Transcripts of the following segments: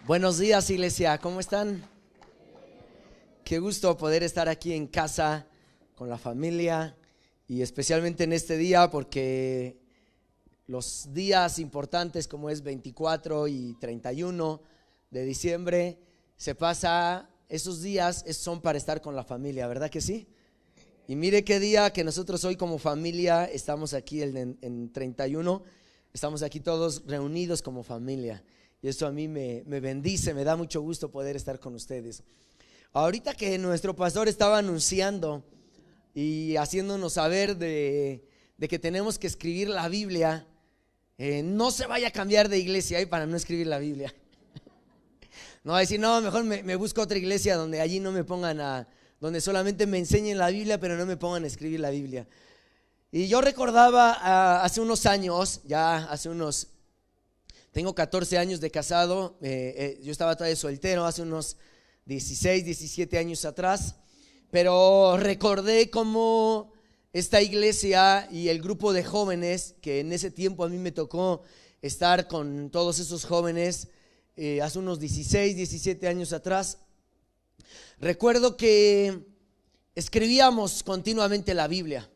Buenos días, iglesia, ¿cómo están? Qué gusto poder estar aquí en casa con la familia y especialmente en este día porque los días importantes como es 24 y 31 de diciembre se pasa, esos días son para estar con la familia, ¿verdad que sí? Y mire qué día que nosotros hoy como familia estamos aquí en 31, estamos aquí todos reunidos como familia. Y eso a mí me bendice, me da mucho gusto poder estar con ustedes. Ahorita que nuestro pastor estaba anunciando y haciéndonos saber de que tenemos que escribir la Biblia, no se vaya a cambiar de iglesia para no escribir la Biblia. No va a decir, no, mejor me busco otra iglesia donde allí no me pongan donde solamente me enseñen la Biblia, pero no me pongan a escribir la Biblia. Y yo recordaba hace unos años, tengo 14 años de casado, yo estaba todavía soltero hace unos 16, 17 años atrás, pero recordé cómo esta iglesia y el grupo de jóvenes, que en ese tiempo a mí me tocó estar con todos esos jóvenes, hace unos 16, 17 años atrás, recuerdo que escribíamos continuamente la Biblia.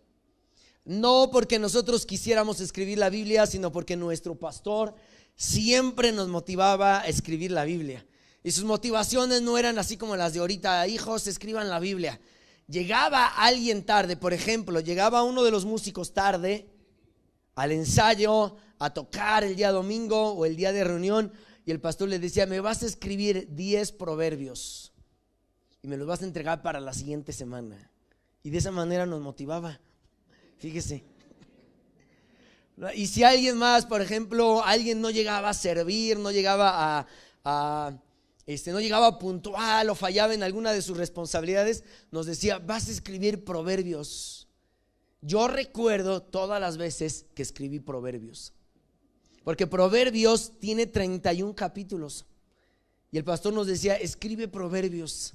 No porque nosotros quisiéramos escribir la Biblia, sino porque nuestro pastor siempre nos motivaba a escribir la Biblia. Y sus motivaciones no eran así como las de ahorita, hijos, escriban la Biblia. Llegaba alguien tarde, por ejemplo, llegaba uno de los músicos tarde al ensayo, a tocar el día domingo o el día de reunión, y el pastor le decía, me vas a escribir 10 proverbios y me los vas a entregar para la siguiente semana. Y de esa manera nos motivaba, fíjese. Y si alguien más, por ejemplo, alguien no llegaba a servir, no llegaba no llegaba puntual o fallaba en alguna de sus responsabilidades, nos decía, vas a escribir proverbios. Yo recuerdo todas las veces que escribí proverbios, porque Proverbios tiene 31 capítulos. Y el pastor nos decía, escribe proverbios.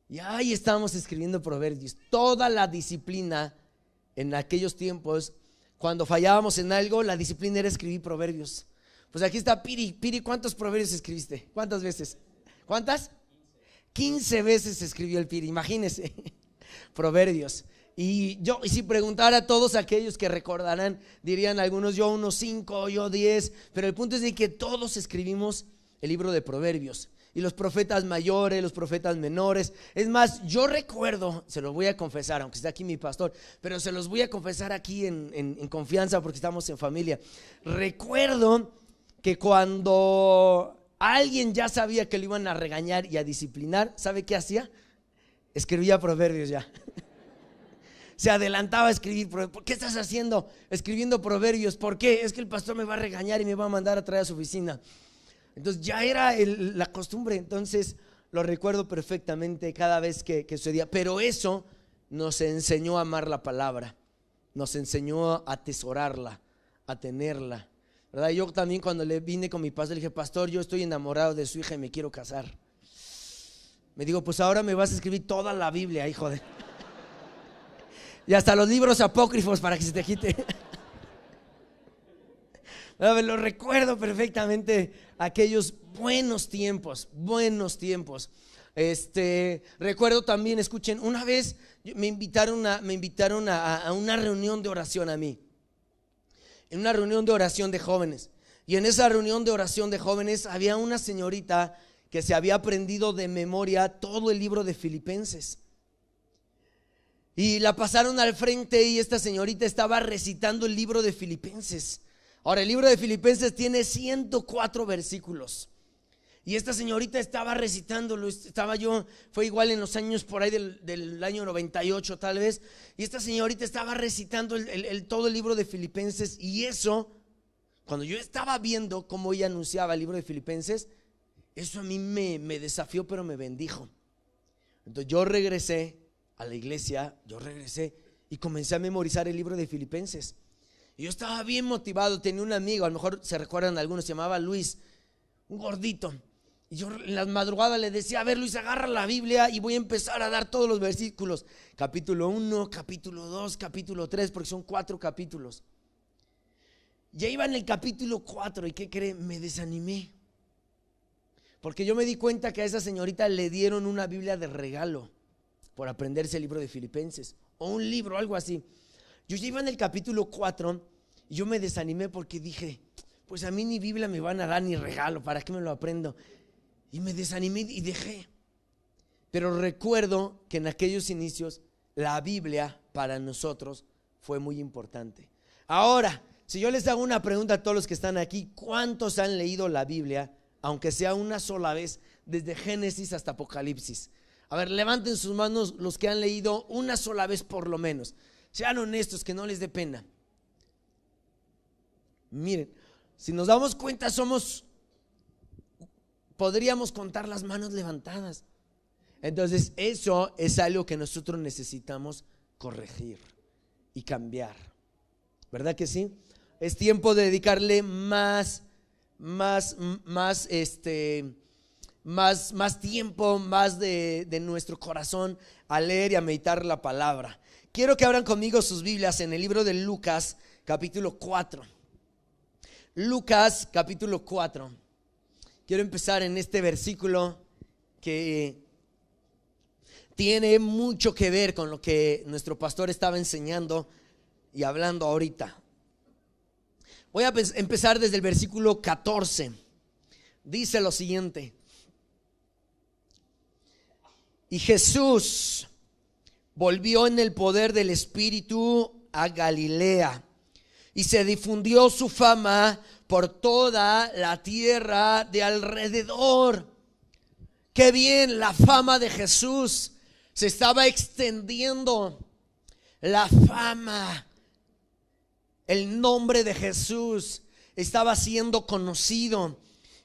Y ahí estábamos escribiendo proverbios. Toda la disciplina en aquellos tiempos, cuando fallábamos en algo, la disciplina era escribir proverbios. Pues aquí está Piri. Piri, ¿cuántos proverbios escribiste? ¿Cuántas veces? ¿Cuántas? 15 veces escribió el Piri, imagínense. Proverbios. Y si preguntara a todos aquellos que recordarán, dirían algunos, yo unos 5, yo 10. Pero el punto es de que todos escribimos el libro de Proverbios. Y los profetas mayores, los profetas menores. Es más, yo recuerdo, se los voy a confesar, aunque está aquí mi pastor, pero se los voy a confesar aquí en confianza porque estamos en familia. Recuerdo que cuando alguien ya sabía que lo iban a regañar y a disciplinar, ¿sabe qué hacía? Escribía proverbios ya. Se adelantaba a escribir. ¿Por qué estás haciendo? Escribiendo proverbios. ¿Por qué? Es que el pastor me va a regañar y me va a mandar a traer a su oficina. Entonces ya era la costumbre. Entonces lo recuerdo perfectamente cada vez que sucedía. Pero eso nos enseñó a amar la palabra, nos enseñó a atesorarla, a tenerla, ¿verdad? Yo también cuando le vine con mi pastor le dije, pastor, yo estoy enamorado de su hija y me quiero casar. Me dijo, pues ahora me vas a escribir toda la Biblia, hijo de... Y hasta los libros apócrifos para que se te quite. Lo recuerdo perfectamente, aquellos buenos tiempos. Recuerdo también, escuchen, una vez me invitaron a una reunión de oración a mí, en una reunión de oración de jóvenes. Y en esa reunión de oración de jóvenes había una señorita que se había aprendido de memoria todo el libro de Filipenses. Y la pasaron al frente y esta señorita estaba recitando el libro de Filipenses. Ahora, el libro de Filipenses tiene 104 versículos. Y esta señorita estaba recitándolo. Fue igual en los años por ahí del año 98 tal vez. Y esta señorita estaba recitando todo el libro de Filipenses. Y eso, cuando yo estaba viendo cómo ella anunciaba el libro de Filipenses, eso a mí me desafió, pero me bendijo. Entonces yo regresé a la iglesia, y comencé a memorizar el libro de Filipenses. Y yo estaba bien motivado. Tenía un amigo, a lo mejor se recuerdan algunos, se llamaba Luis, un gordito. Y yo en las madrugadas le decía, a ver Luis, agarra la Biblia y voy a empezar a dar todos los versículos. Capítulo 1, capítulo 2, capítulo 3, porque son 4 capítulos. Ya iba en el capítulo 4 y ¿qué cree? Me desanimé. Porque yo me di cuenta que a esa señorita le dieron una Biblia de regalo por aprenderse el libro de Filipenses, o un libro, algo así. Yo ya iba en el capítulo 4 y yo me desanimé porque dije, pues a mí ni Biblia me van a dar ni regalo, ¿para qué me lo aprendo? Y me desanimé y dejé. Pero recuerdo que en aquellos inicios la Biblia para nosotros fue muy importante. Ahora, si yo les hago una pregunta a todos los que están aquí, ¿cuántos han leído la Biblia, aunque sea una sola vez, desde Génesis hasta Apocalipsis? A ver, levanten sus manos los que han leído una sola vez por lo menos. Sean honestos, que no les dé pena. Miren, si nos damos cuenta podríamos contar las manos levantadas. Entonces eso es algo que nosotros necesitamos corregir y cambiar, ¿verdad que sí? Es tiempo de dedicarle más tiempo, más de nuestro corazón a leer y a meditar la palabra. Quiero que abran conmigo sus Biblias en el libro de Lucas, capítulo 4. Lucas, capítulo 4. Quiero empezar en este versículo que tiene mucho que ver con lo que nuestro pastor estaba enseñando y hablando ahorita. Voy a empezar desde el versículo 14. Dice lo siguiente: y Jesús volvió en el poder del Espíritu a Galilea, y se difundió su fama por toda la tierra de alrededor. Qué bien, la fama de Jesús se estaba extendiendo. La fama, el nombre de Jesús estaba siendo conocido.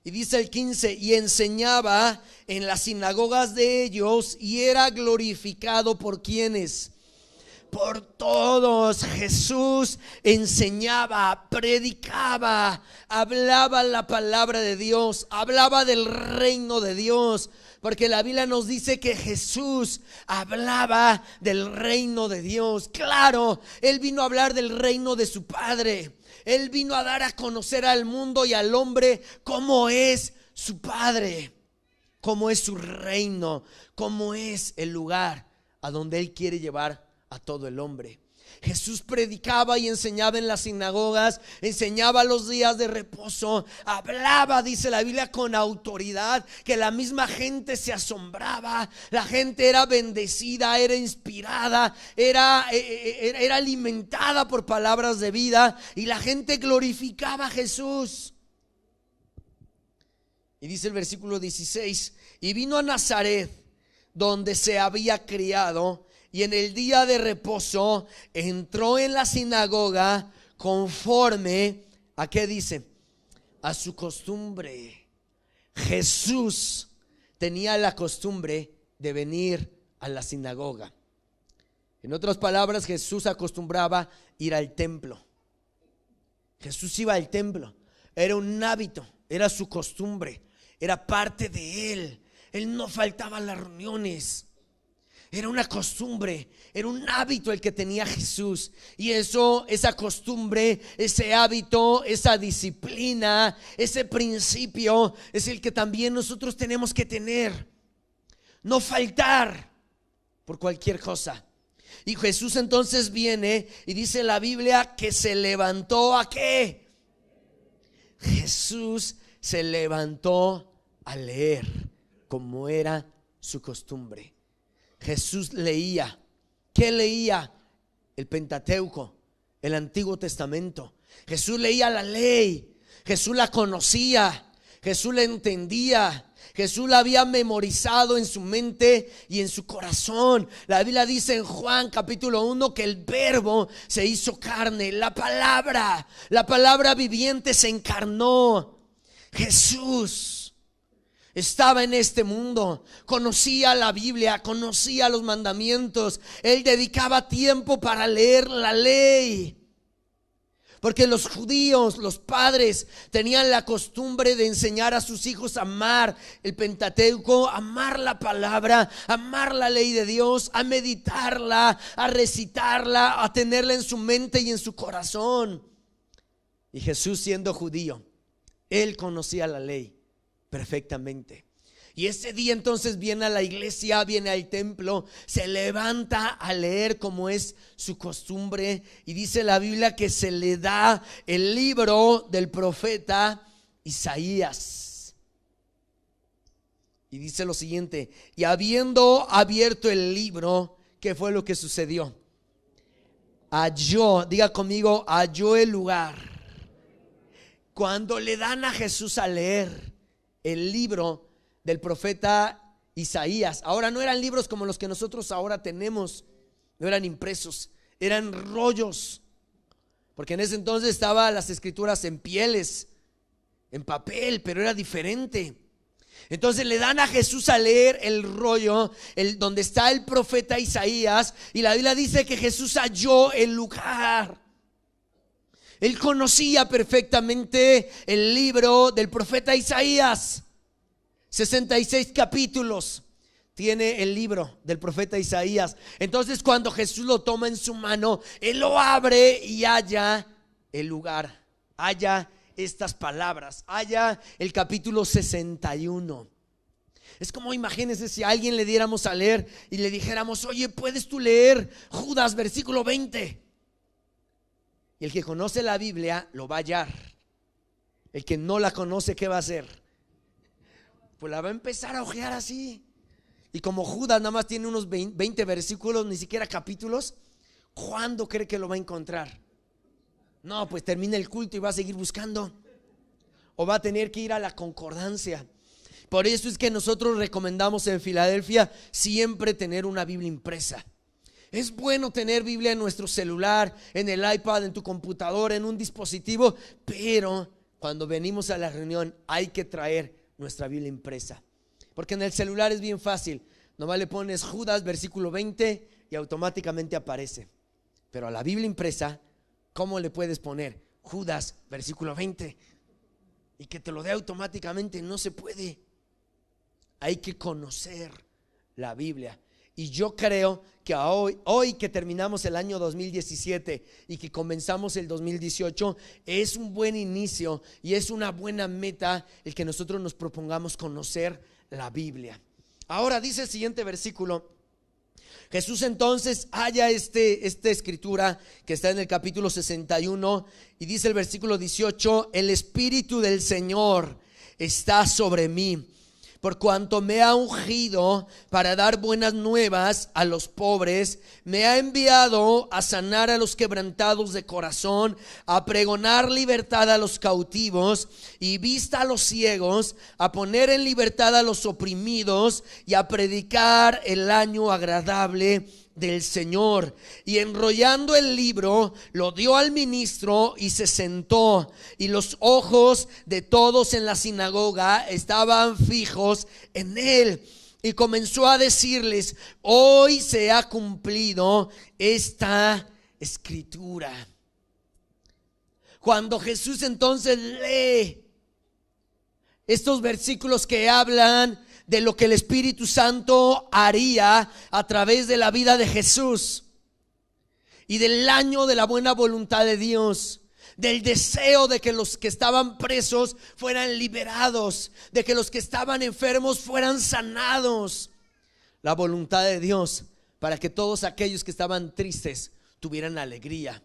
Y dice el 15, y enseñaba en las sinagogas de ellos, y era glorificado por quienes, por todos. Jesús enseñaba, predicaba, hablaba la palabra de Dios, hablaba del reino de Dios, porque la Biblia nos dice que Jesús hablaba del reino de Dios. Claro, Él vino a hablar del reino de su Padre. Él vino a dar a conocer al mundo y al hombre cómo es su Padre, cómo es su reino, cómo es el lugar a donde Él quiere llevar a todo el hombre. Jesús predicaba y enseñaba en las sinagogas, enseñaba los días de reposo, hablaba, dice la Biblia, con autoridad, que la misma gente se asombraba. La gente era bendecida, era inspirada, era alimentada por palabras de vida, y la gente glorificaba a Jesús. Y dice el versículo 16, y vino a Nazaret, donde se había criado, y en el día de reposo entró en la sinagoga conforme a ¿qué dice? A su costumbre. Jesús tenía la costumbre de venir a la sinagoga. En otras palabras, Jesús acostumbraba ir al templo. Jesús iba al templo. Era un hábito, era su costumbre, era parte de él. Él no faltaba a las reuniones. Era una costumbre, era un hábito el que tenía Jesús. Y esa costumbre, ese hábito, esa disciplina, ese principio es el que también nosotros tenemos que tener. No faltar por cualquier cosa. Y Jesús entonces viene y dice la Biblia que se levantó ¿a qué? Jesús se levantó a leer como era su costumbre. Jesús leía. ¿Qué leía? El Pentateuco, el Antiguo Testamento. Jesús leía la ley. Jesús la conocía. Jesús la entendía. Jesús la había memorizado en su mente y en su corazón. La Biblia dice en Juan capítulo 1 que el verbo se hizo carne. La palabra viviente se encarnó. Jesús estaba en este mundo, conocía la Biblia, conocía los mandamientos. Él dedicaba tiempo para leer la ley. Porque los judíos, los padres, tenían la costumbre de enseñar a sus hijos a amar el Pentateuco, a amar la palabra, a amar la ley de Dios, a meditarla, a recitarla, a tenerla en su mente y en su corazón. Y Jesús, siendo judío, él conocía la ley. perfectamente. Y ese día entonces viene a la iglesia, viene al templo, se levanta a leer como es su costumbre, y dice la Biblia que se le da el libro del profeta Isaías. Y dice lo siguiente: y habiendo abierto el libro, ¿qué fue lo que sucedió? Halló, diga conmigo, halló el lugar. Cuando le dan a Jesús a leer el libro del profeta Isaías, ahora no eran libros como los que nosotros ahora tenemos, no eran impresos, eran rollos, porque en ese entonces estaban las escrituras en pieles, en papel, pero era diferente. Entonces le dan a Jesús a leer el rollo, donde está el profeta Isaías, y la Biblia dice que Jesús halló el lugar. Él conocía perfectamente el libro del profeta Isaías. 66 capítulos tiene el libro del profeta Isaías. Entonces cuando Jesús lo toma en su mano, Él lo abre y halla el lugar, halla estas palabras, halla el capítulo 61. Es como, imagínense si a alguien le diéramos a leer y le dijéramos: oye, ¿puedes tú leer Judas versículo 20? Y el que conoce la Biblia lo va a hallar. El que no la conoce, ¿qué va a hacer? Pues la va a empezar a ojear así. Y como Judas nada más tiene unos 20 versículos, ni siquiera capítulos, ¿cuándo cree que lo va a encontrar? No, pues termina el culto y va a seguir buscando, o va a tener que ir a la concordancia. Por eso es que nosotros recomendamos en Filadelfia siempre tener una Biblia impresa. Es bueno tener Biblia en nuestro celular, en el iPad, en tu computadora, en un dispositivo, pero cuando venimos a la reunión hay que traer nuestra Biblia impresa, porque en el celular es bien fácil. Nomás le pones Judas versículo 20 y automáticamente aparece. Pero a la Biblia impresa, ¿cómo le puedes poner Judas versículo 20 y que te lo dé automáticamente? No se puede. Hay que conocer la Biblia. Y yo creo que hoy que terminamos el año 2017 y que comenzamos el 2018, es un buen inicio y es una buena meta el que nosotros nos propongamos conocer la Biblia. Ahora dice el siguiente versículo: Jesús entonces halla esta escritura que está en el capítulo 61, y dice el versículo 18: el Espíritu del Señor está sobre mí, por cuanto me ha ungido para dar buenas nuevas a los pobres, me ha enviado a sanar a los quebrantados de corazón, a pregonar libertad a los cautivos y vista a los ciegos, a poner en libertad a los oprimidos y a predicar el año agradable del Señor. Y enrollando el libro lo dio al ministro y se sentó, y los ojos de todos en la sinagoga estaban fijos en él, y comenzó a decirles: hoy se ha cumplido esta escritura. Cuando Jesús entonces lee estos versículos que hablan de lo que el Espíritu Santo haría a través de la vida de Jesús y del año de la buena voluntad de Dios, del deseo de que los que estaban presos fueran liberados, de que los que estaban enfermos fueran sanados, la voluntad de Dios para que todos aquellos que estaban tristes tuvieran alegría,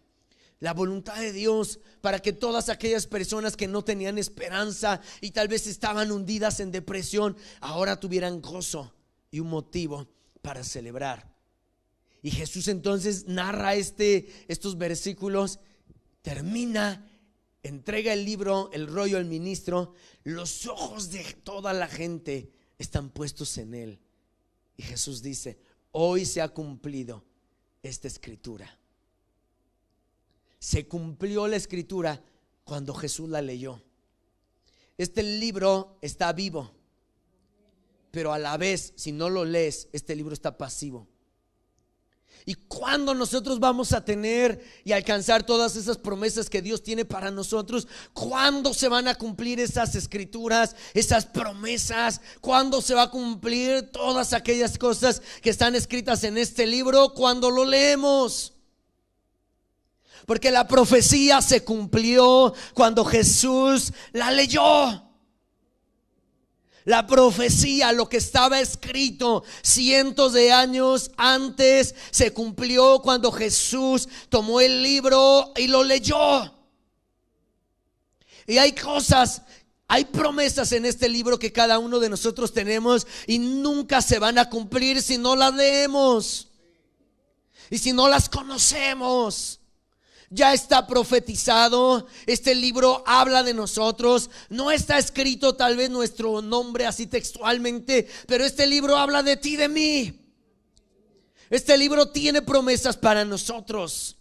la voluntad de Dios para que todas aquellas personas que no tenían esperanza y tal vez estaban hundidas en depresión, ahora tuvieran gozo y un motivo para celebrar. Y Jesús entonces narra estos versículos, termina, entrega el libro, el rollo al ministro. Los ojos de toda la gente están puestos en él, y Jesús dice: hoy se ha cumplido esta escritura. Se cumplió la escritura cuando Jesús la leyó. Este libro está vivo, pero a la vez, si no lo lees, este libro está pasivo. ¿Y cuándo nosotros vamos a tener y alcanzar todas esas promesas que Dios tiene para nosotros? ¿Cuándo se van a cumplir esas escrituras, esas promesas? ¿Cuándo se va a cumplir todas aquellas cosas que están escritas en este libro? Cuando lo leemos. Porque la profecía se cumplió cuando Jesús la leyó. La profecía, lo que estaba escrito cientos de años antes, se cumplió cuando Jesús tomó el libro y lo leyó. Y hay cosas, hay promesas en este libro que cada uno de nosotros tenemos y nunca se van a cumplir si no las leemos y si no las conocemos. Ya está profetizado, este libro habla de nosotros. No está escrito tal vez nuestro nombre así textualmente, pero este libro habla de ti y de mí. Este libro tiene promesas para nosotros.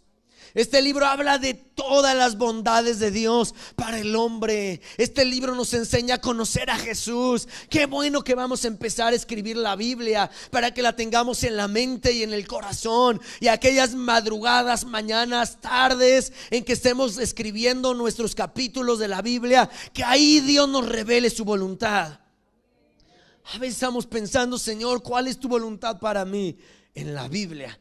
Este libro habla de todas las bondades de Dios para el hombre. Este libro nos enseña a conocer a Jesús. Qué bueno que vamos a empezar a escribir la Biblia para que la tengamos en la mente y en el corazón. Y aquellas madrugadas, mañanas, tardes en que estemos escribiendo nuestros capítulos de la Biblia, que ahí Dios nos revele su voluntad. A veces estamos pensando: Señor, ¿cuál es tu voluntad para mí? En la Biblia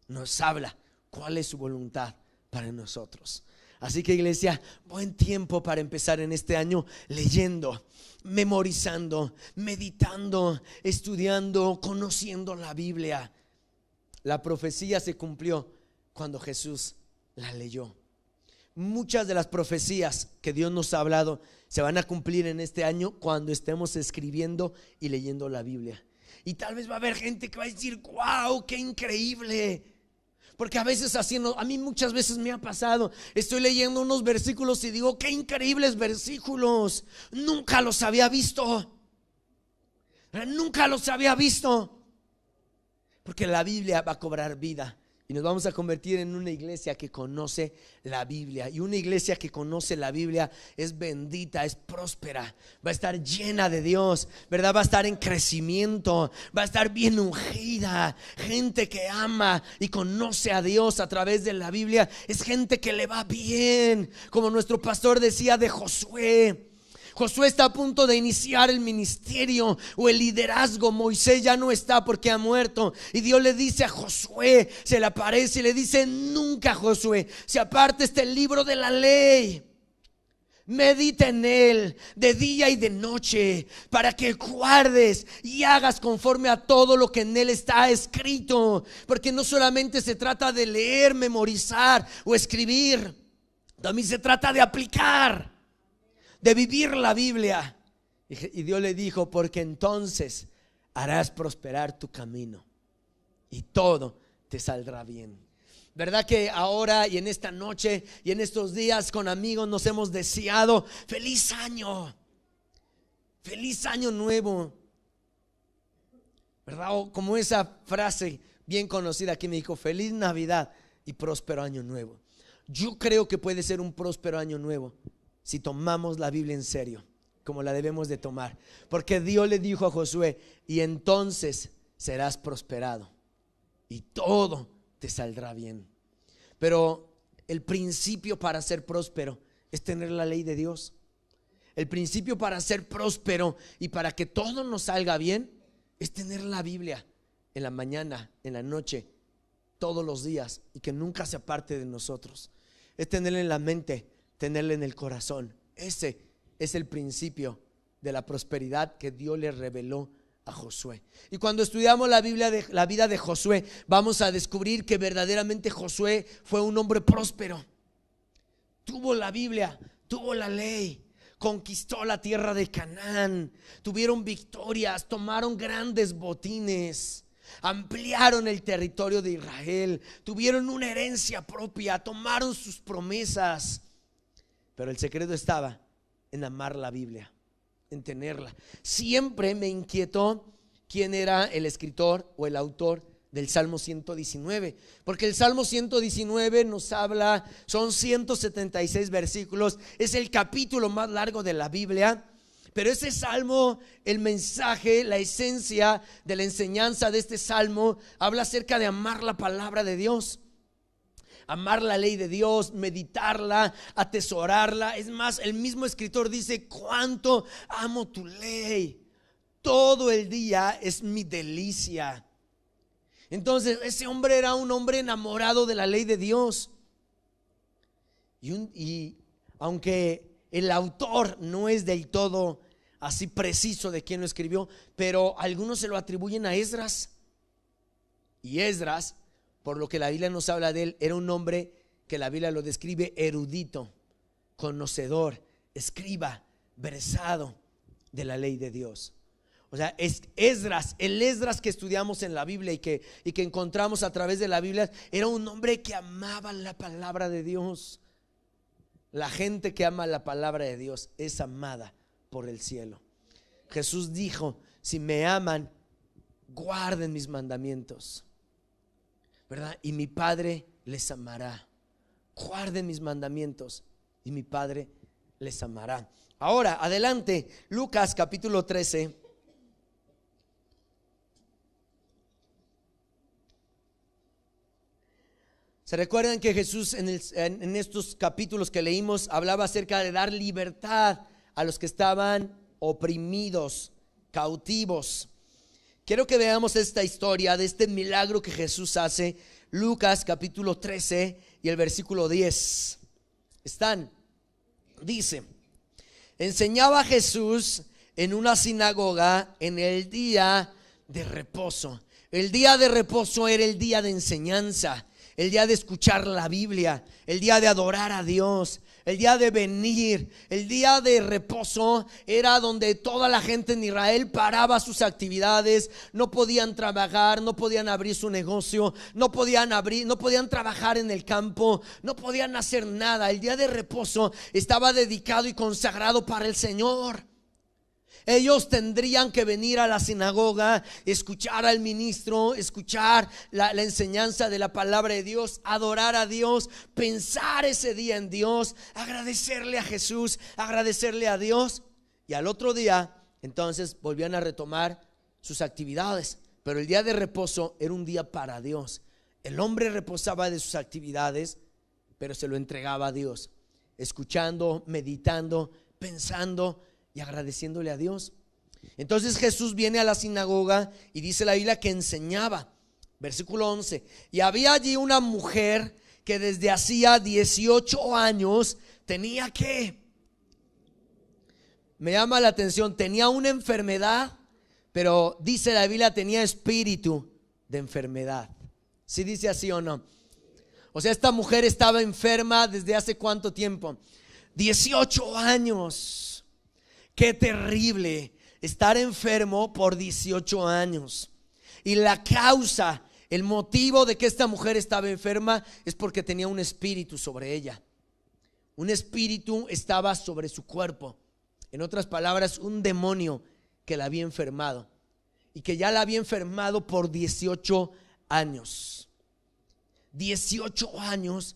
nos habla cuál es su voluntad para nosotros. Así que, iglesia, buen tiempo para empezar en este año leyendo, memorizando, meditando, estudiando, conociendo la Biblia. La profecía se cumplió cuando Jesús la leyó. Muchas de las profecías que Dios nos ha hablado se van a cumplir en este año cuando estemos escribiendo y leyendo la Biblia. Y tal vez va a haber gente que va a decir: wow, qué increíble. Porque a veces a mí muchas veces me ha pasado, estoy leyendo unos versículos y digo: qué increíbles versículos, nunca los había visto. Nunca los había visto. Porque la Biblia va a cobrar vida y nos vamos a convertir en una iglesia que conoce la Biblia. Y una iglesia que conoce la Biblia es bendita, es próspera, va a estar llena de Dios, ¿verdad? Va a estar en crecimiento, va a estar bien ungida. Gente que ama y conoce a Dios a través de la Biblia es gente que le va bien. Como nuestro pastor decía de Josué. Josué está a punto de iniciar el ministerio o el liderazgo. Moisés ya no está porque ha muerto. Y Dios le dice a Josué, se le aparece y le dice: nunca, Josué, se aparte este libro de la ley. Medita en él de día y de noche, para que guardes y hagas conforme a todo lo que en él está escrito. Porque no solamente se trata de leer, memorizar o escribir, también se trata de aplicar, de vivir la Biblia. Y Dios le dijo: porque entonces harás prosperar tu camino y todo te saldrá bien. ¿Verdad que ahora y en esta noche y en estos días con amigos nos hemos deseado feliz año nuevo? ¿Verdad? O como esa frase bien conocida aquí me dijo: feliz Navidad y próspero año nuevo. Yo creo que puede ser un próspero año nuevo si tomamos la Biblia en serio, como la debemos de tomar. Porque Dios le dijo a Josué: y entonces serás prosperado y todo te saldrá bien. Pero el principio para ser próspero es tener la ley de Dios. El principio para ser próspero y para que todo nos salga bien es tener la Biblia en la mañana, en la noche, todos los días, y que nunca se aparte de nosotros. Es tenerla en la mente, tenerla en el corazón. Ese es el principio de la prosperidad que Dios le reveló a Josué. Y cuando estudiamos la Biblia, la vida de Josué, vamos a descubrir que verdaderamente Josué fue un hombre próspero. Tuvo la Biblia, tuvo la ley, conquistó la tierra de Canaán, tuvieron victorias, tomaron grandes botines, ampliaron el territorio de Israel, tuvieron una herencia propia, tomaron sus promesas. Pero el secreto estaba en amar la Biblia, en tenerla. Siempre me inquietó quién era el escritor o el autor del Salmo 119, porque el Salmo 119 nos habla, son 176 versículos, es el capítulo más largo de la Biblia. Pero ese salmo, el mensaje, la esencia de la enseñanza de este salmo habla acerca de amar la palabra de Dios, amar la ley de Dios, meditarla, atesorarla. Es más, el mismo escritor dice: cuánto amo tu ley, todo el día es mi delicia. Entonces ese hombre era un hombre enamorado de la ley de Dios. Y aunque el autor no es del todo así preciso de quién lo escribió, pero algunos se lo atribuyen a Esdras. Y Esdras, por lo que la Biblia nos habla de él, era un hombre que la Biblia lo describe erudito, conocedor, escriba, versado de la ley de Dios. O sea, es Esdras, el Esdras que estudiamos en la Biblia y que encontramos a través de la Biblia, era un hombre que amaba la palabra de Dios. La gente que ama la palabra de Dios es amada por el cielo. Jesús dijo: si me aman, guarden mis mandamientos, ¿verdad? Y mi Padre les amará. Guarden mis mandamientos y mi Padre les amará. Ahora, adelante, Lucas capítulo 13. ¿Se recuerdan que Jesús en estos capítulos que leímos hablaba acerca de dar libertad a los que estaban oprimidos, cautivos? Quiero que veamos esta historia de este milagro que Jesús hace. Lucas capítulo 13 y el versículo 10. Dice: enseñaba Jesús en una sinagoga en el día de reposo. El día de reposo era el día de enseñanza, el día de escuchar la Biblia, el día de adorar a Dios, el día de venir. El día de reposo era donde toda la gente en Israel paraba sus actividades. No podían trabajar, no podían abrir su negocio, no podían trabajar en el campo, no podían hacer nada. El día de reposo estaba dedicado y consagrado para el Señor. Ellos tendrían que venir a la sinagoga, escuchar al ministro, escuchar la enseñanza de la palabra de Dios, adorar a Dios, pensar ese día en Dios, agradecerle a Jesús, agradecerle a Dios. Y al otro día, entonces, volvían a retomar sus actividades. Pero el día de reposo era un día para Dios. El hombre reposaba de sus actividades, pero se lo entregaba a Dios, escuchando, meditando, pensando y agradeciéndole a Dios. Entonces Jesús viene a la sinagoga y dice la Biblia que enseñaba. Versículo 11: y había allí una mujer que desde hacía 18 años tenía que, me llama la atención, tenía una enfermedad, pero dice la Biblia tenía espíritu de enfermedad. ¿Sí dice así o no? O sea, esta mujer estaba enferma desde hace ¿cuánto tiempo? 18 años. Qué terrible estar enfermo por 18 años. Y la causa, el motivo de que esta mujer estaba enferma es porque tenía un espíritu sobre ella. Un espíritu estaba sobre su cuerpo. En otras palabras, un demonio que la había enfermado. Y que ya la había enfermado por 18 años. 18 años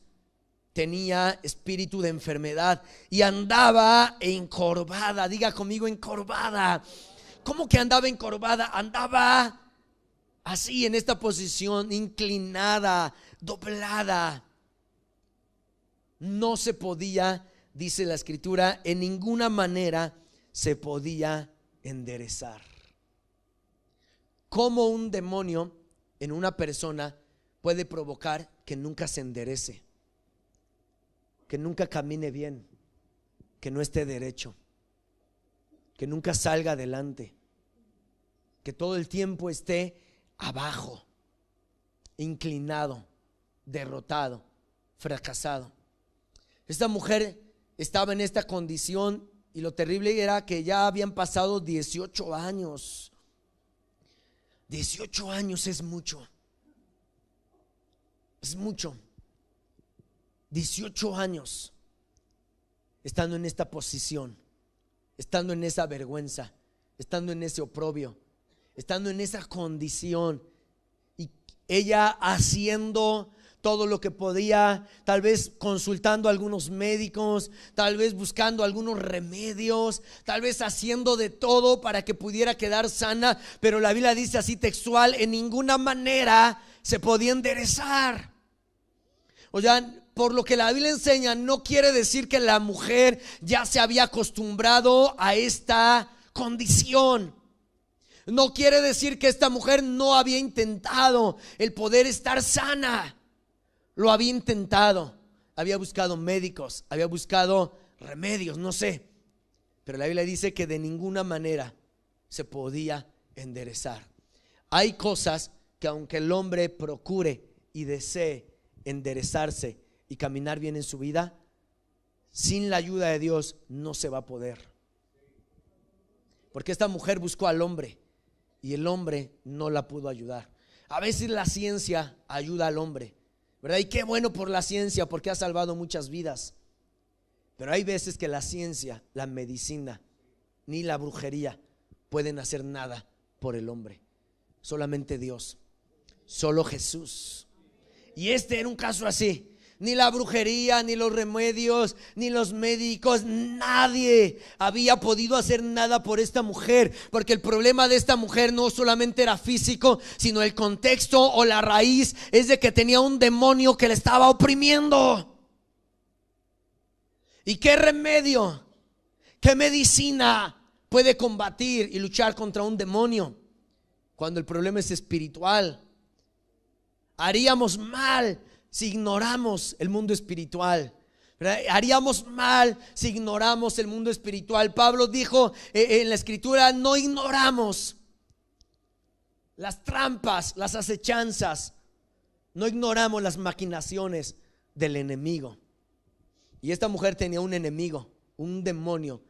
tenía espíritu de enfermedad y andaba encorvada. Diga conmigo, encorvada. ¿Cómo que andaba encorvada? Andaba así, en esta posición, inclinada, doblada. No se podía, dice la escritura, en ninguna manera se podía enderezar. ¿Cómo un demonio en una persona puede provocar que nunca se enderece? Que nunca camine bien, que no esté derecho, que nunca salga adelante, que todo el tiempo esté abajo, inclinado, derrotado, fracasado. Esta mujer estaba en esta condición y lo terrible era que ya habían pasado 18 años. 18 años es mucho. Es mucho. 18 años estando en esta posición, estando en esa vergüenza, estando en ese oprobio, estando en esa condición, y ella haciendo todo lo que podía, tal vez consultando a algunos médicos, tal vez buscando algunos remedios, tal vez haciendo de todo para que pudiera quedar sana, pero la Biblia dice así textual: en ninguna manera se podía enderezar. O sea, por lo que la Biblia enseña, no quiere decir que la mujer ya se había acostumbrado a esta condición. No quiere decir que esta mujer no había intentado el poder estar sana. Lo había intentado, había buscado médicos, había buscado remedios, no sé. pero la Biblia dice que de ninguna manera se podía enderezar. Hay cosas que aunque el hombre procure y desee enderezarse y caminar bien en su vida, sin la ayuda de Dios no se va a poder. Porque esta mujer buscó al hombre y el hombre no la pudo ayudar. A veces la ciencia ayuda al hombre, ¿verdad? Y qué bueno por la ciencia, porque ha salvado muchas vidas. Pero hay veces que la ciencia, la medicina, ni la brujería pueden hacer nada por el hombre. Solamente Dios, solo Jesús. Y este era un caso así. Ni la brujería, ni los remedios, ni los médicos, nadie había podido hacer nada por esta mujer, porque el problema de esta mujer no solamente era físico, sino el contexto o la raíz es de que tenía un demonio que le estaba oprimiendo. ¿Y qué remedio, qué medicina puede combatir y luchar contra un demonio cuando el problema es espiritual? Haríamos mal si ignoramos el mundo espiritual, ¿verdad? Haríamos mal si ignoramos el mundo espiritual. Pablo dijo en la escritura: no ignoramos las trampas, las acechanzas, no ignoramos las maquinaciones del enemigo. Y esta mujer tenía un enemigo, un demonio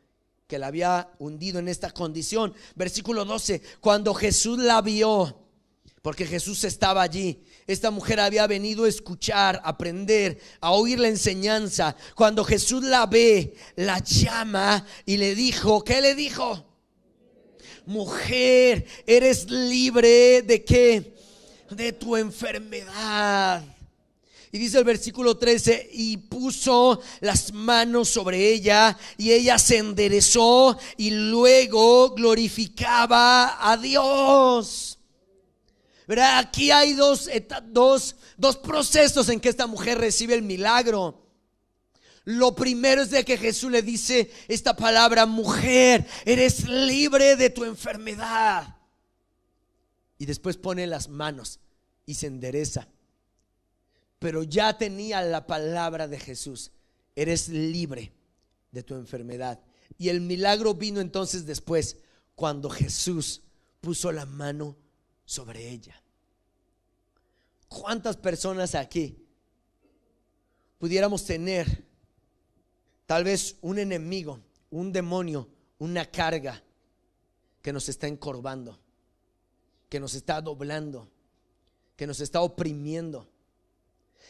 que la había hundido en esta condición. Versículo 12: cuando Jesús la vio, porque Jesús estaba allí, esta mujer había venido a escuchar, a aprender, a oír la enseñanza. Cuando Jesús la ve, la llama y le dijo, ¿qué le dijo? Mujer, eres libre ¿de qué? De tu enfermedad. Y dice el versículo 13: y puso las manos sobre ella y ella se enderezó y luego glorificaba a Dios. ¿Verdad? Aquí hay dos procesos en que esta mujer recibe el milagro. Lo primero es de que Jesús le dice esta palabra: mujer, eres libre de tu enfermedad. Y después pone las manos y se endereza. Pero ya tenía la palabra de Jesús: eres libre de tu enfermedad. Y el milagro vino entonces después, cuando Jesús puso la mano sobre ella. ¿Cuántas personas aquí pudiéramos tener tal vez un enemigo, un demonio, una carga que nos está encorvando, que nos está doblando, que nos está oprimiendo?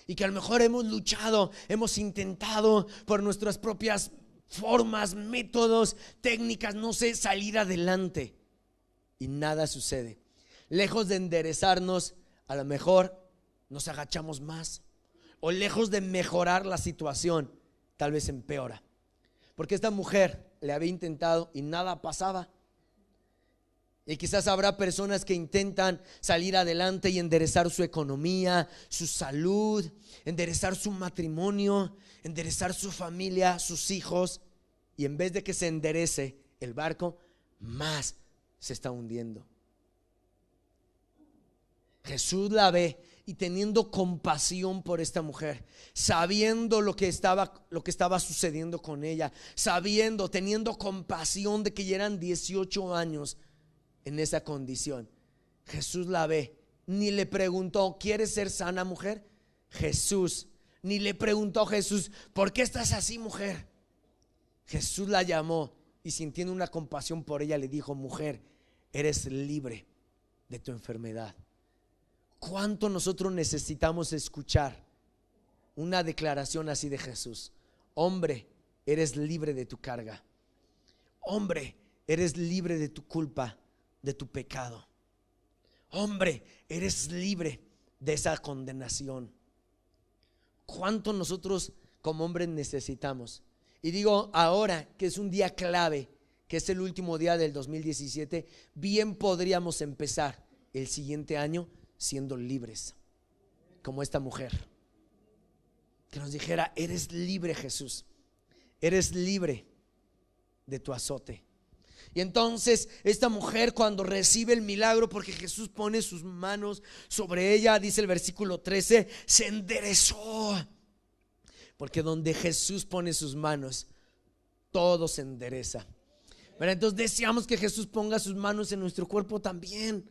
Y que a lo mejor hemos luchado, hemos intentado por nuestras propias formas, métodos, técnicas, no sé, salir adelante y nada sucede. Lejos de enderezarnos, a lo mejor nos agachamos más, o lejos de mejorar la situación, tal vez empeora. Porque esta mujer le había intentado y nada pasaba. Y quizás habrá personas que intentan salir adelante y enderezar su economía, su salud, enderezar su matrimonio, enderezar su familia, sus hijos, y en vez de que se enderece el barco, más se está hundiendo. Jesús la ve y teniendo compasión por esta mujer, sabiendo lo que estaba sucediendo con ella, sabiendo, teniendo compasión de que ya eran 18 años en esa condición, Jesús la ve. Ni le preguntó: ¿quieres ser sana, mujer? Jesús, ni le preguntó Jesús: ¿por qué estás así, mujer? Jesús la llamó y sintiendo una compasión por ella le dijo: mujer, eres libre de tu enfermedad. ¿Cuánto nosotros necesitamos escuchar una declaración así de Jesús? Hombre, eres libre de tu carga. Hombre, eres libre de tu culpa, de tu pecado. Hombre, eres libre de esa condenación. ¿Cuánto nosotros como hombres necesitamos? Y digo ahora que es un día clave, que es el último día del 2017, bien podríamos empezar el siguiente año siendo libres, como esta mujer, que nos dijera: eres libre, Jesús, eres libre de tu azote. Y entonces esta mujer, cuando recibe el milagro, porque Jesús pone sus manos sobre ella, dice el versículo 13, se enderezó. Porque donde Jesús pone sus manos, todo se endereza. Pero entonces deseamos que Jesús ponga sus manos en nuestro cuerpo también.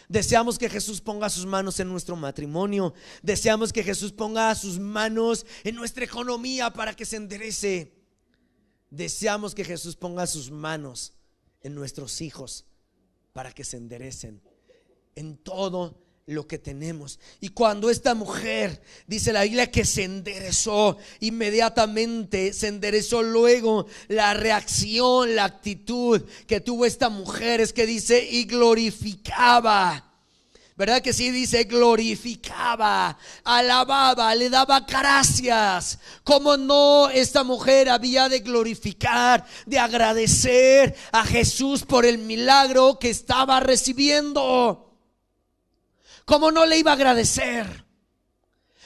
Deseamos que Jesús ponga sus manos en nuestro matrimonio. Deseamos que Jesús ponga sus manos en nuestra economía para que se enderece. Deseamos que Jesús ponga sus manos en nuestros hijos para que se enderecen. En todo lo que tenemos. Y cuando esta mujer, dice la Biblia, que se enderezó, inmediatamente se enderezó. Luego la reacción, la actitud que tuvo esta mujer es que dice: y glorificaba. ¿Verdad que sí? Dice glorificaba, alababa, le daba gracias. ¿Cómo no esta mujer había de glorificar, de agradecer a Jesús por el milagro que estaba recibiendo? ¿Cómo no le iba a agradecer?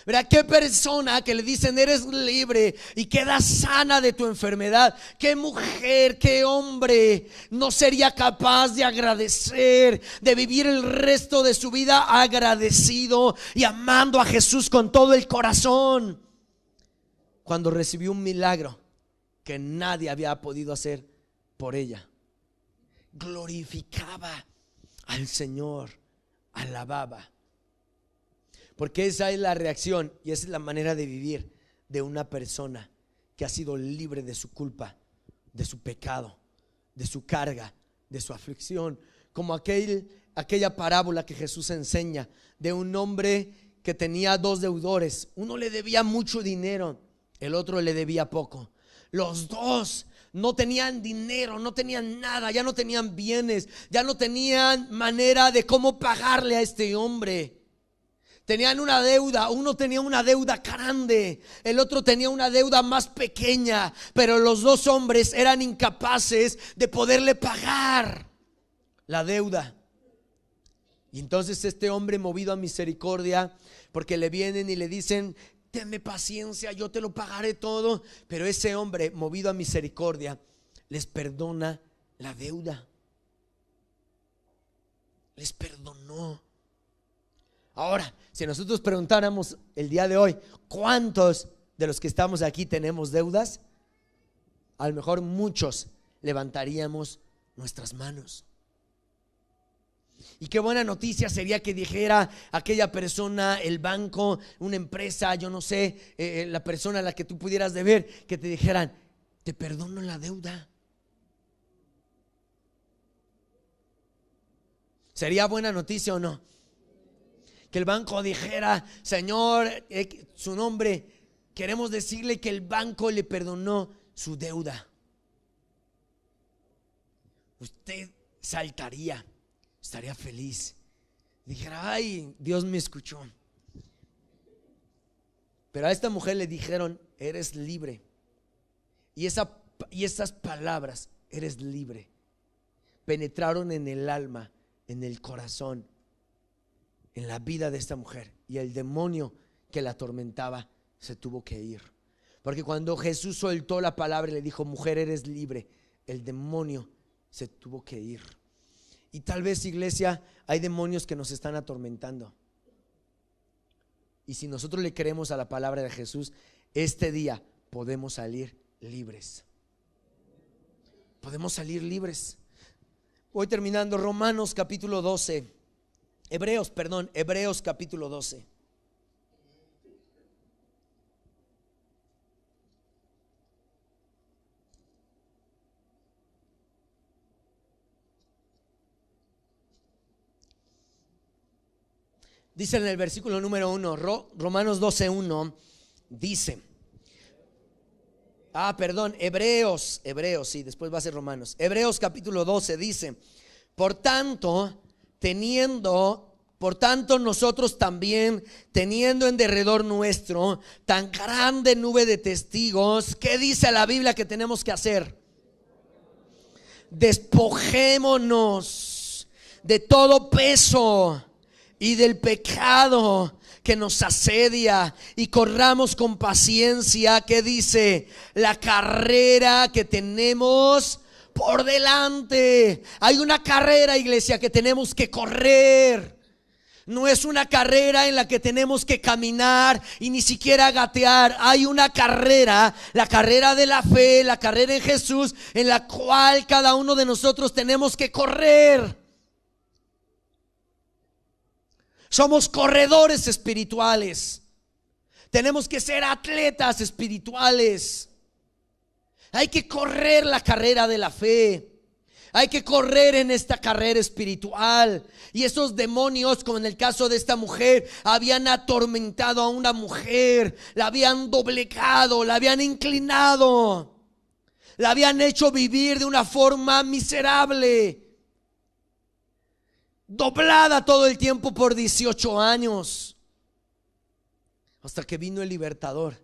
¿Verdad? ¿Qué persona que le dicen eres libre y quedas sana de tu enfermedad? ¿Qué mujer, qué hombre no sería capaz de agradecer, de vivir el resto de su vida agradecido y amando a Jesús con todo el corazón? Cuando recibió un milagro que nadie había podido hacer por ella, glorificaba al Señor, alababa. Porque esa es la reacción y esa es la manera de vivir de una persona que ha sido libre de su culpa, de su pecado, de su carga, de su aflicción. Como aquella parábola que Jesús enseña de un hombre que tenía dos deudores. Uno le debía mucho dinero, el otro le debía poco. Los dos no tenían dinero, no tenían nada, ya no tenían bienes, ya no tenían manera de cómo pagarle a este hombre. Tenían una deuda, uno tenía una deuda grande, el otro tenía una deuda más pequeña, pero los dos hombres eran incapaces de poderle pagar la deuda. Y entonces este hombre, movido a misericordia, porque le vienen y le dicen: tenme paciencia, yo te lo pagaré todo. Pero ese hombre, movido a misericordia, les perdona la deuda. Les perdonó. Ahora, si nosotros preguntáramos el día de hoy, ¿cuántos de los que estamos aquí tenemos deudas? A lo mejor muchos levantaríamos nuestras manos. Y qué buena noticia sería que dijera aquella persona, el banco, una empresa, yo no sé, la persona a la que tú pudieras deber, que te dijeran: te perdono la deuda. ¿Sería buena noticia o no? Que el banco dijera: Señor, su nombre, queremos decirle que el banco le perdonó su deuda. Usted saltaría, estaría feliz, dijera: ay, Dios me escuchó. Pero a esta mujer le dijeron: eres libre. Y esas palabras, eres libre, penetraron en el alma, en el corazón, en la vida de esta mujer. Y el demonio que la atormentaba se tuvo que ir. Porque cuando Jesús soltó la palabra y le dijo: mujer, eres libre, el demonio se tuvo que ir. Y tal vez, iglesia, hay demonios que nos están atormentando. Y si nosotros le creemos a la palabra de Jesús, este día podemos salir libres. Podemos salir libres. Voy terminando. Romanos capítulo 12. Hebreos capítulo 12. Dice en el versículo número 1, Romanos 12:1, dice, Hebreos, sí, después va a ser Romanos. Hebreos capítulo 12 dice: por tanto, nosotros también, teniendo en derredor nuestro tan grande nube de testigos, ¿qué dice la Biblia que tenemos que hacer? Despojémonos de todo peso y del pecado que nos asedia, y corramos con paciencia, ¿qué dice? La carrera que tenemos por delante. Hay una carrera, iglesia, que tenemos que correr. No es una carrera en la que tenemos que caminar y ni siquiera gatear. Hay una carrera, la carrera de la fe, la carrera en Jesús, en la cual cada uno de nosotros tenemos que correr. Somos corredores espirituales. Tenemos que ser atletas espirituales. Hay que correr la carrera de la fe. Hay que correr en esta carrera espiritual. Y esos demonios, como en el caso de esta mujer, habían atormentado a una mujer, la habían doblegado, la habían inclinado, la habían hecho vivir de una forma miserable, doblada todo el tiempo por 18 años, hasta que vino el libertador,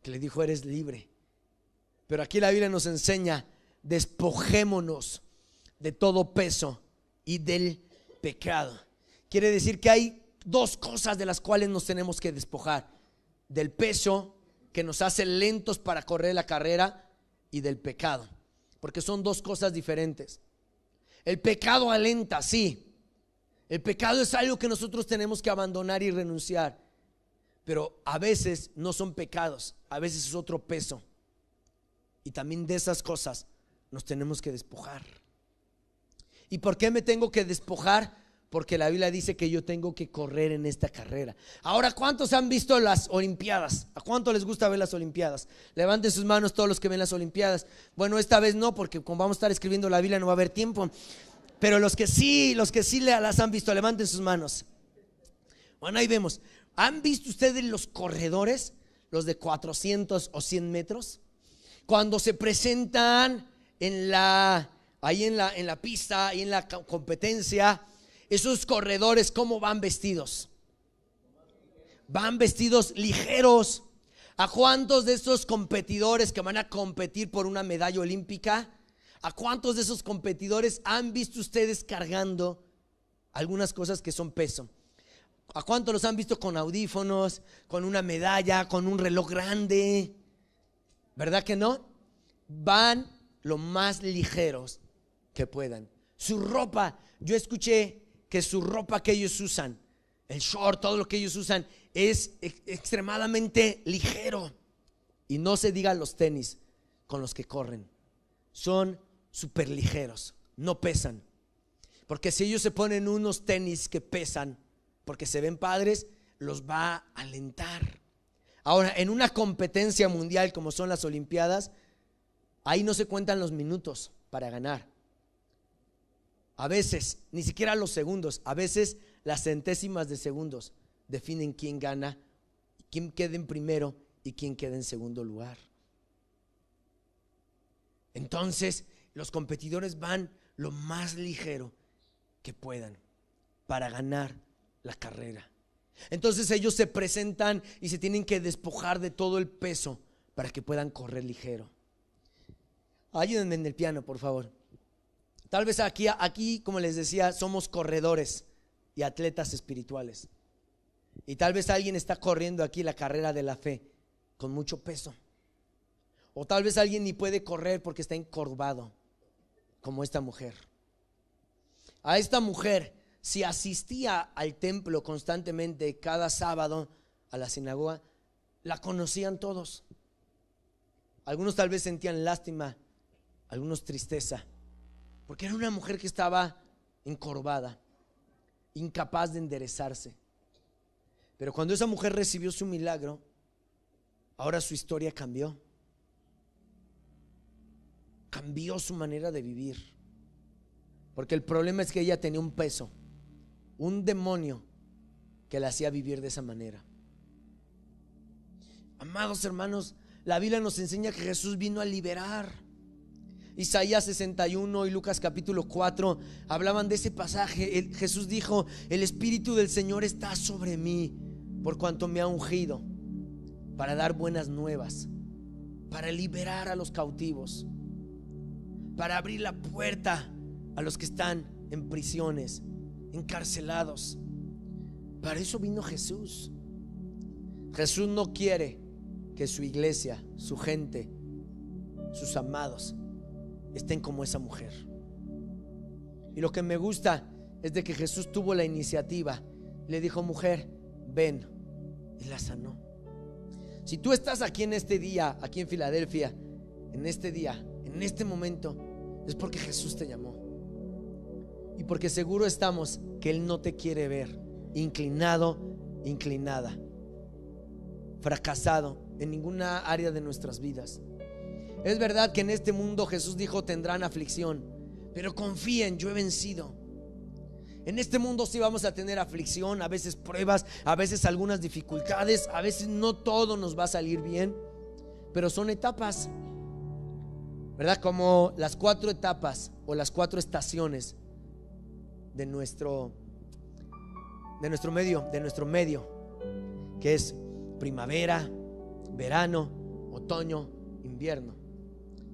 que le dijo: eres libre. Pero aquí la Biblia nos enseña: despojémonos de todo peso y del pecado. Quiere decir que hay dos cosas de las cuales nos tenemos que despojar: del peso que nos hace lentos para correr la carrera y del pecado, porque son dos cosas diferentes. El pecado alenta, sí. El pecado es algo que nosotros tenemos que abandonar y renunciar, pero a veces no son pecados, a veces es otro peso, y también de esas cosas nos tenemos que despojar. ¿Y por qué me tengo que despojar? Porque la Biblia dice que yo tengo que correr en esta carrera. Ahora, ¿cuántos han visto las Olimpiadas? ¿A cuánto les gusta ver las Olimpiadas? Levanten sus manos todos los que ven las Olimpiadas. Bueno, esta vez no, porque como vamos a estar escribiendo la Biblia no va a haber tiempo. Pero los que sí las han visto, levanten sus manos. Bueno, ahí vemos. ¿Han visto ustedes los corredores? Los de 400 o 100 metros. Cuando se presentan en la pista, ahí en la competencia, esos corredores, ¿cómo van vestidos? Van vestidos ligeros. ¿A cuántos de esos competidores que van a competir por una medalla olímpica, a cuántos de esos competidores han visto ustedes cargando algunas cosas que son peso? ¿A cuántos los han visto con audífonos, con una medalla, con un reloj grande? ¿Verdad que no? Van lo más ligeros que puedan. Su ropa, yo escuché que su ropa que ellos usan, el short, todo lo que ellos usan es extremadamente ligero. Y no se diga los tenis con los que corren, son súper ligeros, no pesan. Porque si ellos se ponen unos tenis que pesan, porque se ven padres, los va a alentar. Ahora, en una competencia mundial como son las Olimpiadas, ahí no se cuentan los minutos para ganar. A veces, ni siquiera los segundos, a veces las centésimas de segundos definen quién gana, quién queda en primero y quién queda en segundo lugar. Entonces, los competidores van lo más ligero que puedan para ganar la carrera. Entonces ellos se presentan y se tienen que despojar de todo el peso para que puedan correr ligero. Ayúdenme en el piano, por favor. Tal vez aquí, como les decía, somos corredores y atletas espirituales. Y tal vez alguien está corriendo aquí la carrera de la fe con mucho peso. O tal vez alguien ni puede correr porque está encorvado, como esta mujer. A esta mujer, si asistía al templo constantemente cada sábado a la sinagoga, la conocían todos. Algunos tal vez sentían lástima, algunos tristeza, porque era una mujer que estaba encorvada, incapaz de enderezarse. Pero cuando esa mujer recibió su milagro, ahora su historia cambió. Cambió su manera de vivir. Porque el problema es que ella tenía un peso, un demonio que la hacía vivir de esa manera. Amados hermanos, la Biblia nos enseña que Jesús vino a liberar. Isaías 61 y Lucas capítulo 4 hablaban de ese pasaje. Jesús dijo: el Espíritu del Señor está sobre mí, por cuanto me ha ungido para dar buenas nuevas, para liberar a los cautivos, para abrir la puerta a los que están en prisiones, encarcelados. Para eso vino Jesús. Jesús no quiere que su iglesia, su gente, sus amados estén como esa mujer. Y lo que me gusta es de que Jesús tuvo la iniciativa. Le dijo: mujer, ven, y la sanó. Si tú estás aquí en este día, aquí en Filadelfia, en este día, en este momento, es porque Jesús te llamó. Y porque seguro estamos que Él no te quiere ver inclinado, inclinada, fracasado en ninguna área de nuestras vidas. Es verdad que en este mundo Jesús dijo: tendrán aflicción, pero confíen, yo he vencido. En este mundo sí vamos a tener aflicción, a veces pruebas, a veces algunas dificultades, a veces no todo nos va a salir bien, pero son etapas, ¿verdad? Como las 4 etapas o las 4 estaciones de nuestro medio, que es primavera, verano, otoño, invierno,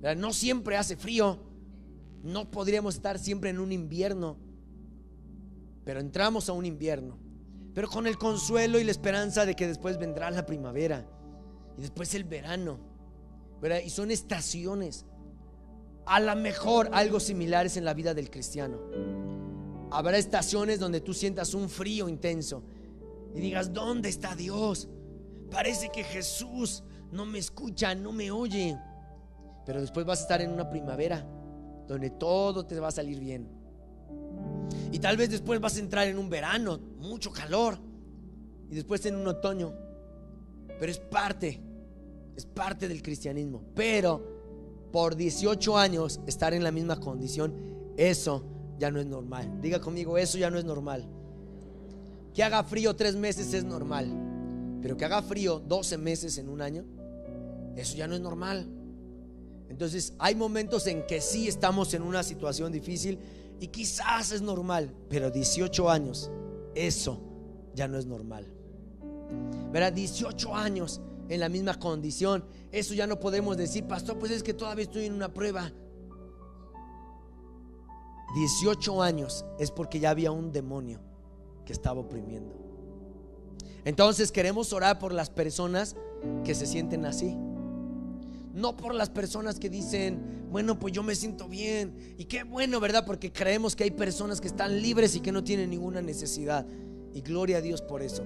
¿verdad? No siempre hace frío, no podríamos estar siempre en un invierno, pero entramos a un invierno, pero con el consuelo y la esperanza de que después vendrá la primavera y después el verano, ¿verdad? Y son estaciones. A lo mejor algo similares en la vida del cristiano. Habrá estaciones donde tú sientas un frío intenso y digas: ¿dónde está Dios? Parece que Jesús no me escucha, no me oye. Pero después vas a estar en una primavera donde todo te va a salir bien. Y tal vez después vas a entrar en un verano, mucho calor, y después en un otoño. Pero es parte del cristianismo. Pero por 18 años estar en la misma condición, eso ya no es normal. Diga conmigo: eso ya no es normal. Que haga frío 3 meses es normal, pero que haga frío 12 meses en un año, eso ya no es normal. Entonces hay momentos en que sí estamos en una situación difícil y quizás es normal, pero 18 años, eso ya no es normal, ¿verdad? 18 años en la misma condición, eso ya no podemos decir: pastor, pues es que todavía estoy en una prueba. 18 años es porque ya había un demonio que estaba oprimiendo. Entonces queremos orar por las personas que se sienten así, no por las personas que dicen: bueno, pues yo me siento bien. Y qué bueno, ¿verdad? Porque creemos que hay personas que están libres y que no tienen ninguna necesidad, y gloria a Dios por eso.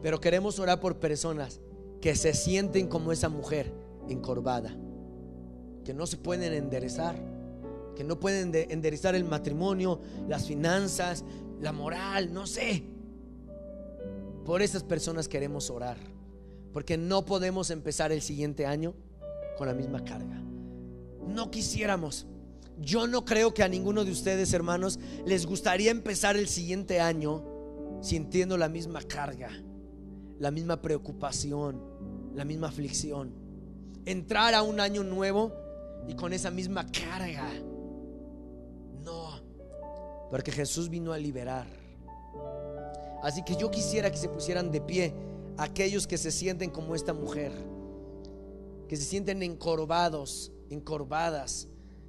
Pero queremos orar por personas que se sienten como esa mujer encorvada, que no se pueden enderezar, que no pueden enderezar el matrimonio, las finanzas, la moral, no sé. Por esas personas queremos orar, porque no podemos empezar el siguiente año con la misma carga. No quisiéramos. Yo no creo que a ninguno de ustedes, hermanos, les gustaría empezar el siguiente año sintiendo la misma carga, la misma preocupación, la misma aflicción. Entrar a un año nuevo y con esa misma carga. No, porque Jesús vino a liberar. Así que yo quisiera que se pusieran de pie aquellos que se sienten como esta mujer, que se sienten encorvados, encorvadas,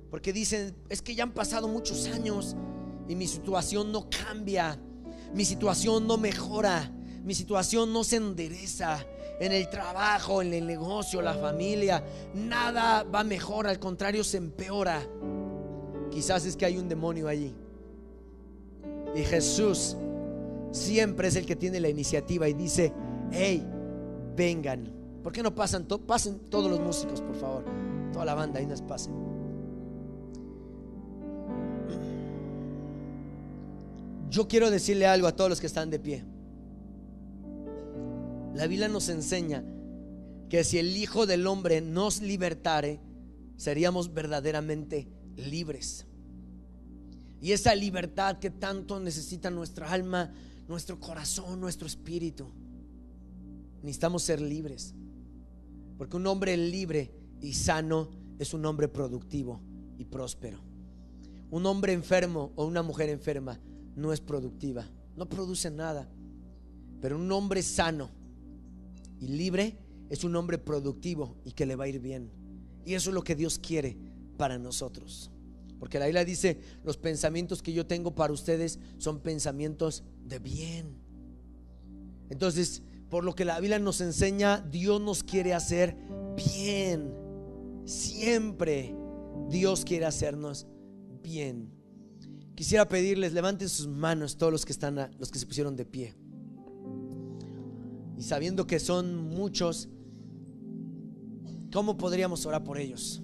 porque dicen: es que ya han pasado muchos años y mi situación no cambia, mi situación no mejora, mi situación no se endereza. En el trabajo, en el negocio, la familia, nada va mejor, al contrario se empeora. Quizás es que hay un demonio allí, y Jesús siempre es el que tiene la iniciativa y dice: hey, vengan. ¿Por qué no pasen todos los músicos, por favor? Toda la banda, ahí nos pasen. Yo quiero decirle algo a todos los que están de pie. La Biblia nos enseña que si el Hijo del Hombre nos libertare, seríamos verdaderamente libres. Y esa libertad que tanto necesita nuestra alma, nuestro corazón, nuestro espíritu, necesitamos ser libres. Porque un hombre libre y sano es un hombre productivo y próspero. Un hombre enfermo o una mujer enferma no es productiva, no produce nada. Pero un hombre sano y libre es un hombre productivo y que le va a ir bien. Y eso es lo que Dios quiere para nosotros. Porque la Biblia dice: los pensamientos que yo tengo para ustedes son pensamientos de bien. Entonces, por lo que la Biblia nos enseña, Dios nos quiere hacer bien. Siempre Dios quiere hacernos bien. quisiera pedirles, levanten sus manos todos los que se pusieron de pie. Y sabiendo que son muchos, ¿cómo podríamos orar por ellos?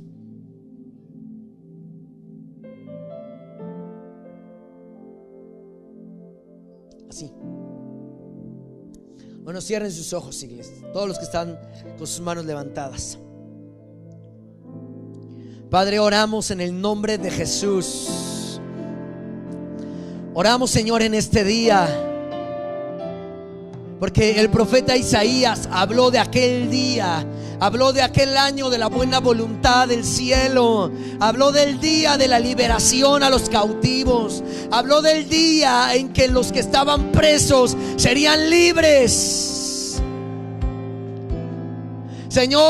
Así. Bueno, cierren sus ojos, iglesia, todos los que están con sus manos levantadas. Padre, oramos en el nombre de Jesús. Oramos, Señor, en este día, porque el profeta Isaías habló de aquel día, habló de aquel año de la buena voluntad del cielo, habló del día de la liberación a los cautivos, habló del día en que los que estaban presos serían libres. Señor,